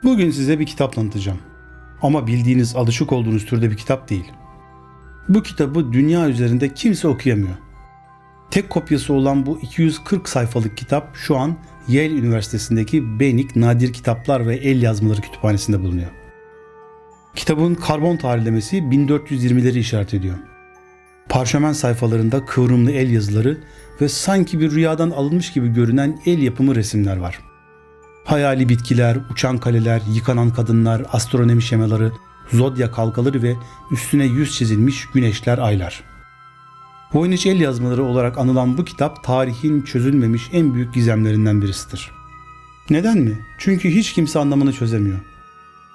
Bugün size bir kitap tanıtacağım. Ama bildiğiniz, alışık olduğunuz türde bir kitap değil. Bu kitabı dünya üzerinde kimse okuyamıyor. Tek kopyası olan bu 240 sayfalık kitap şu an Yale Üniversitesi'ndeki Benik Nadir Kitaplar ve El Yazmaları Kütüphanesi'nde bulunuyor. Kitabın karbon tarihlemesi 1420'leri işaret ediyor. Parşömen sayfalarında kıvrımlı el yazıları ve sanki bir rüyadan alınmış gibi görünen el yapımı resimler var. Hayali bitkiler, uçan kaleler, yıkanan kadınlar, astronomi şemaları, zodyak halkaları ve üstüne yüz çizilmiş güneşler, aylar. Voynich el yazmaları olarak anılan bu kitap tarihin çözülmemiş en büyük gizemlerinden birisidir. Neden mi? Çünkü hiç kimse anlamını çözemiyor.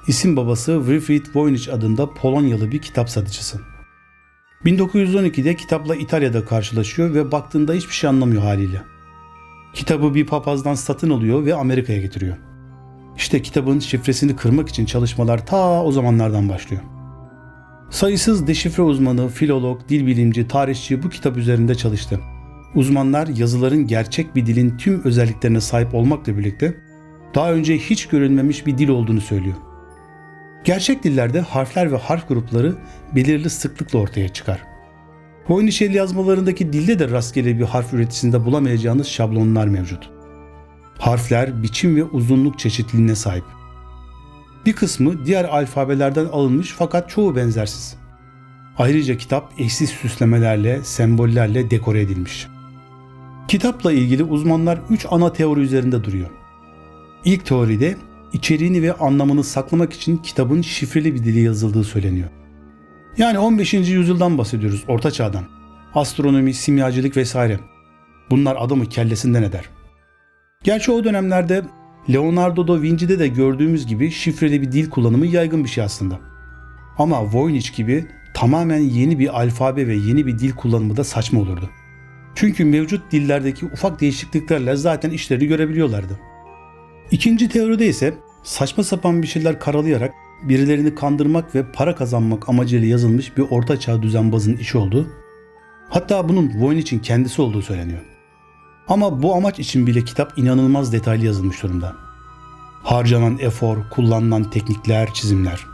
İsim babası Wilfrid Voynich adında Polonyalı bir kitap satıcısı. 1912'de kitapla İtalya'da karşılaşıyor ve baktığında hiçbir şey anlamıyor haliyle. Kitabı bir papazdan satın alıyor ve Amerika'ya getiriyor. İşte kitabın şifresini kırmak için çalışmalar ta o zamanlardan başlıyor. Sayısız deşifre uzmanı, filolog, dil bilimci, tarihçi bu kitap üzerinde çalıştı. Uzmanlar yazıların gerçek bir dilin tüm özelliklerine sahip olmakla birlikte daha önce hiç görülmemiş bir dil olduğunu söylüyor. Gerçek dillerde harfler ve harf grupları belirli sıklıkla ortaya çıkar. Voynich el yazmalarındaki dilde de rastgele bir harf üreticisinde bulamayacağınız şablonlar mevcut. Harfler biçim ve uzunluk çeşitliliğine sahip. Bir kısmı diğer alfabelerden alınmış fakat çoğu benzersiz. Ayrıca kitap eşsiz süslemelerle, sembollerle dekore edilmiş. Kitapla ilgili uzmanlar 3 ana teori üzerinde duruyor. İlk teoride içeriğini ve anlamını saklamak için kitabın şifreli bir dili yazıldığı söyleniyor. Yani 15. yüzyıldan bahsediyoruz, Orta Çağ'dan. Astronomi, simyacılık vesaire. Bunlar adamı kellesinden eder. Gerçi o dönemlerde Leonardo da Vinci'de de gördüğümüz gibi şifreli bir dil kullanımı yaygın bir şey aslında. Ama Voynich gibi tamamen yeni bir alfabe ve yeni bir dil kullanımı da saçma olurdu. Çünkü mevcut dillerdeki ufak değişikliklerle zaten işleri görebiliyorlardı. İkinci teoride ise saçma sapan bir şeyler karalayarak birilerini kandırmak ve para kazanmak amacıyla yazılmış bir ortaçağ düzenbazın işi olduğu, hatta bunun Voynich'in kendisi olduğu söyleniyor. Ama bu amaç için bile kitap inanılmaz detaylı yazılmış durumda. Harcanan efor, kullanılan teknikler, çizimler.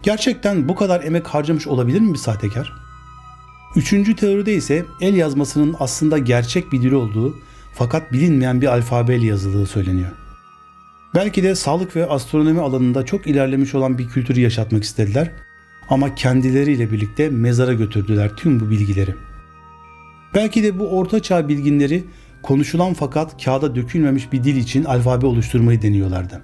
Gerçekten bu kadar emek harcamış olabilir mi bir sahtekar? Üçüncü teoride ise el yazmasının aslında gerçek bir dil olduğu fakat bilinmeyen bir alfabeyle yazıldığı söyleniyor. Belki de sağlık ve astronomi alanında çok ilerlemiş olan bir kültürü yaşatmak istediler ama kendileriyle birlikte mezara götürdüler tüm bu bilgileri. Belki de bu ortaçağ bilginleri konuşulan fakat kağıda dökülmemiş bir dil için alfabe oluşturmayı deniyorlardı.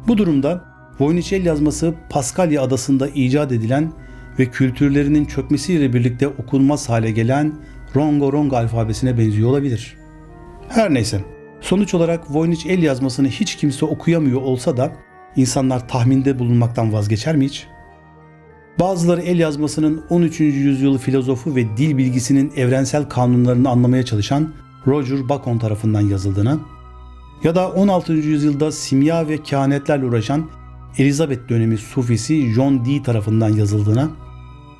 Bu durumda Voynich el yazması Paskalya adasında icat edilen ve kültürlerinin çökmesiyle birlikte okunmaz hale gelen Rongo-Rongo alfabesine benziyor olabilir. Her neyse, sonuç olarak Voynich el yazmasını hiç kimse okuyamıyor olsa da insanlar tahminde bulunmaktan vazgeçer mi hiç? Bazıları el yazmasının 13. yüzyıl filozofu ve dil bilgisinin evrensel kanunlarını anlamaya çalışan Roger Bacon tarafından yazıldığına ya da 16. yüzyılda simya ve kehanetlerle uğraşan Elizabeth dönemi sufisi John Dee tarafından yazıldığına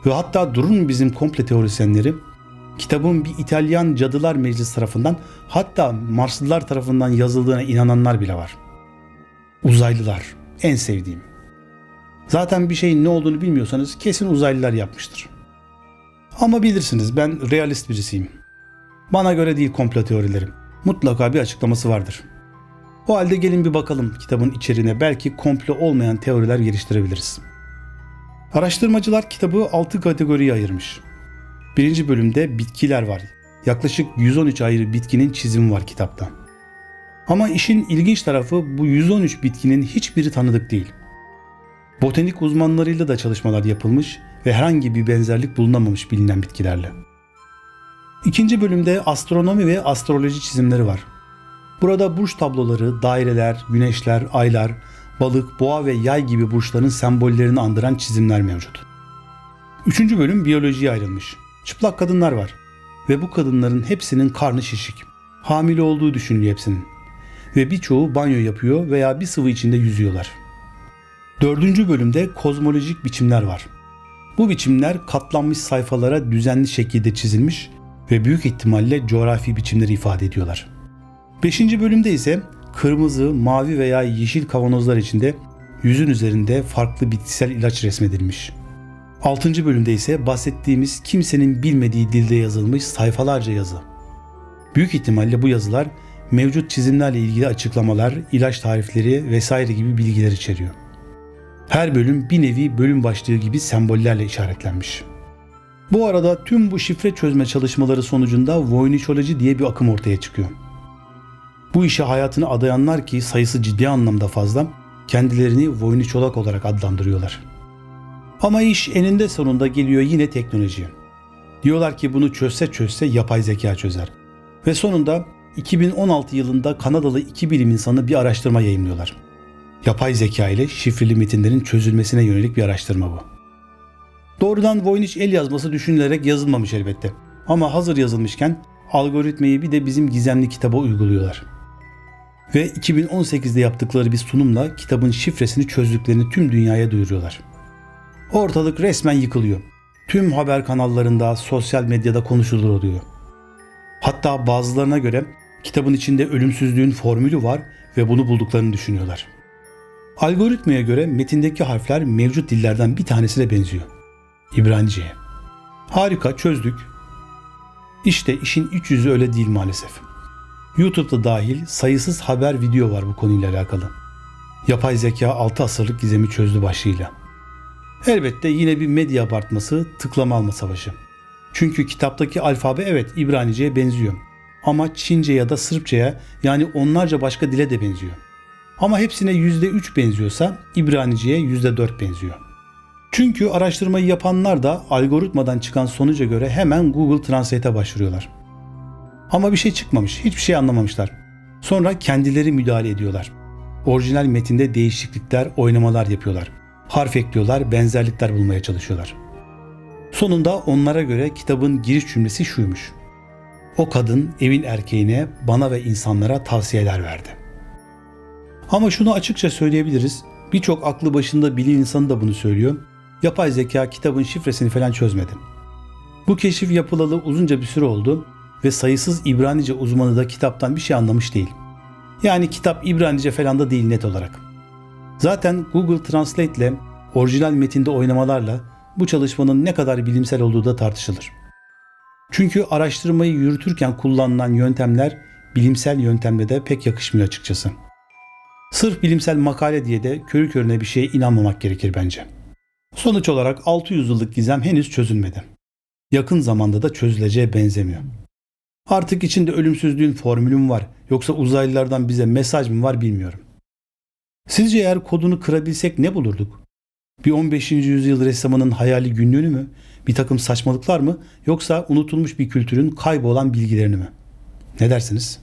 ve hatta durun bizim komple teorisyenleri kitabın bir İtalyan Cadılar Meclisi tarafından, hatta Marslılar tarafından yazıldığına inananlar bile var. Uzaylılar, en sevdiğim. Zaten bir şeyin ne olduğunu bilmiyorsanız kesin uzaylılar yapmıştır. Ama bilirsiniz, ben realist birisiyim. Bana göre değil komplo teorilerim. Mutlaka bir açıklaması vardır. O halde gelin bir bakalım kitabın içeriğine, belki komplo olmayan teoriler geliştirebiliriz. Araştırmacılar kitabı 6 kategoriye ayırmış. Birinci bölümde bitkiler var. Yaklaşık 113 ayrı bitkinin çizimi var kitapta. Ama işin ilginç tarafı bu 113 bitkinin hiçbiri tanıdık değil. Botanik uzmanlarıyla da çalışmalar yapılmış ve herhangi bir benzerlik bulunamamış bilinen bitkilerle. İkinci bölümde astronomi ve astroloji çizimleri var. Burada burç tabloları, daireler, güneşler, aylar, balık, boğa ve yay gibi burçların sembollerini andıran çizimler mevcut. Üçüncü bölüm biyolojiye ayrılmış. Çıplak kadınlar var ve bu kadınların hepsinin karnı şişik. Hamile olduğu düşünülüyor hepsinin. Ve birçoğu banyo yapıyor veya bir sıvı içinde yüzüyorlar. Dördüncü bölümde kozmolojik biçimler var. Bu biçimler katlanmış sayfalara düzenli şekilde çizilmiş ve büyük ihtimalle coğrafi biçimleri ifade ediyorlar. Beşinci bölümde ise kırmızı, mavi veya yeşil kavanozlar içinde yüzün üzerinde farklı bitkisel ilaç resmedilmiş. 6. bölümde ise bahsettiğimiz kimsenin bilmediği dilde yazılmış sayfalarca yazı. Büyük ihtimalle bu yazılar mevcut çizimlerle ilgili açıklamalar, ilaç tarifleri vesaire gibi bilgiler içeriyor. Her bölüm bir nevi bölüm başlığı gibi sembollerle işaretlenmiş. Bu arada tüm bu şifre çözme çalışmaları sonucunda Voynicholoji diye bir akım ortaya çıkıyor. Bu işe hayatını adayanlar ki sayısı ciddi anlamda fazla, kendilerini Voynicholog olarak adlandırıyorlar. Ama iş eninde sonunda geliyor yine teknolojiye. Diyorlar ki bunu çözse yapay zeka çözer. Ve sonunda 2016 yılında Kanadalı 2 bilim insanı bir araştırma yayımlıyorlar. Yapay zeka ile şifreli metinlerin çözülmesine yönelik bir araştırma bu. Doğrudan Voynich el yazması düşünülerek yazılmamış elbette. Ama hazır yazılmışken algoritmayı bir de bizim gizemli kitaba uyguluyorlar. Ve 2018'de yaptıkları bir sunumla kitabın şifresini çözdüklerini tüm dünyaya duyuruyorlar. Ortalık resmen yıkılıyor. Tüm haber kanallarında, sosyal medyada konuşulur oluyor. Hatta bazılarına göre kitabın içinde ölümsüzlüğün formülü var ve bunu bulduklarını düşünüyorlar. Algoritmaya göre metindeki harfler mevcut dillerden bir tanesine benziyor. İbranice'ye. Harika, çözdük. İşte işin iç yüzü öyle değil maalesef. YouTube'da dahil sayısız haber video var bu konuyla alakalı. Yapay zeka 6 asırlık gizemi çözdü başlığıyla. Elbette yine bir medya abartması, tıklama alma savaşı. Çünkü kitaptaki alfabe evet İbranice'ye benziyor. Ama Çince ya da Sırpça'ya yani onlarca başka dile de benziyor. Ama hepsine %3 benziyorsa İbranice'ye %4 benziyor. Çünkü araştırmayı yapanlar da algoritmadan çıkan sonuca göre hemen Google Translate'e başvuruyorlar. Ama bir şey çıkmamış, hiçbir şey anlamamışlar. Sonra kendileri müdahale ediyorlar. Orijinal metinde değişiklikler, oynamalar yapıyorlar. Harf ekliyorlar, benzerlikler bulmaya çalışıyorlar. Sonunda onlara göre kitabın giriş cümlesi şuymuş. O kadın evin erkeğine, bana ve insanlara tavsiyeler verdi. Ama şunu açıkça söyleyebiliriz. Birçok aklı başında bilim insanı da bunu söylüyor. Yapay zeka kitabın şifresini falan çözmedi. Bu keşif yapılalı uzunca bir süre oldu ve sayısız İbranice uzmanı da kitaptan bir şey anlamış değil. Yani kitap İbranice falan da değil net olarak. Zaten Google Translate ile orijinal metinde oynamalarla bu çalışmanın ne kadar bilimsel olduğu da tartışılır. Çünkü araştırmayı yürütürken kullanılan yöntemler bilimsel yöntemle de pek yakışmıyor açıkçası. Sırf bilimsel makale diye de körü körüne bir şeye inanmamak gerekir bence. Sonuç olarak 600 yıllık gizem henüz çözülmedi. Yakın zamanda da çözüleceğe benzemiyor. Artık içinde ölümsüzlüğün formülü mü var yoksa uzaylılardan bize mesaj mı var bilmiyorum. Sizce eğer kodunu kırabilsek ne bulurduk? Bir 15. yüzyıl ressamının hayali günlüğünü mü? Bir takım saçmalıklar mı? Yoksa unutulmuş bir kültürün kaybolan bilgilerini mi? Ne dersiniz?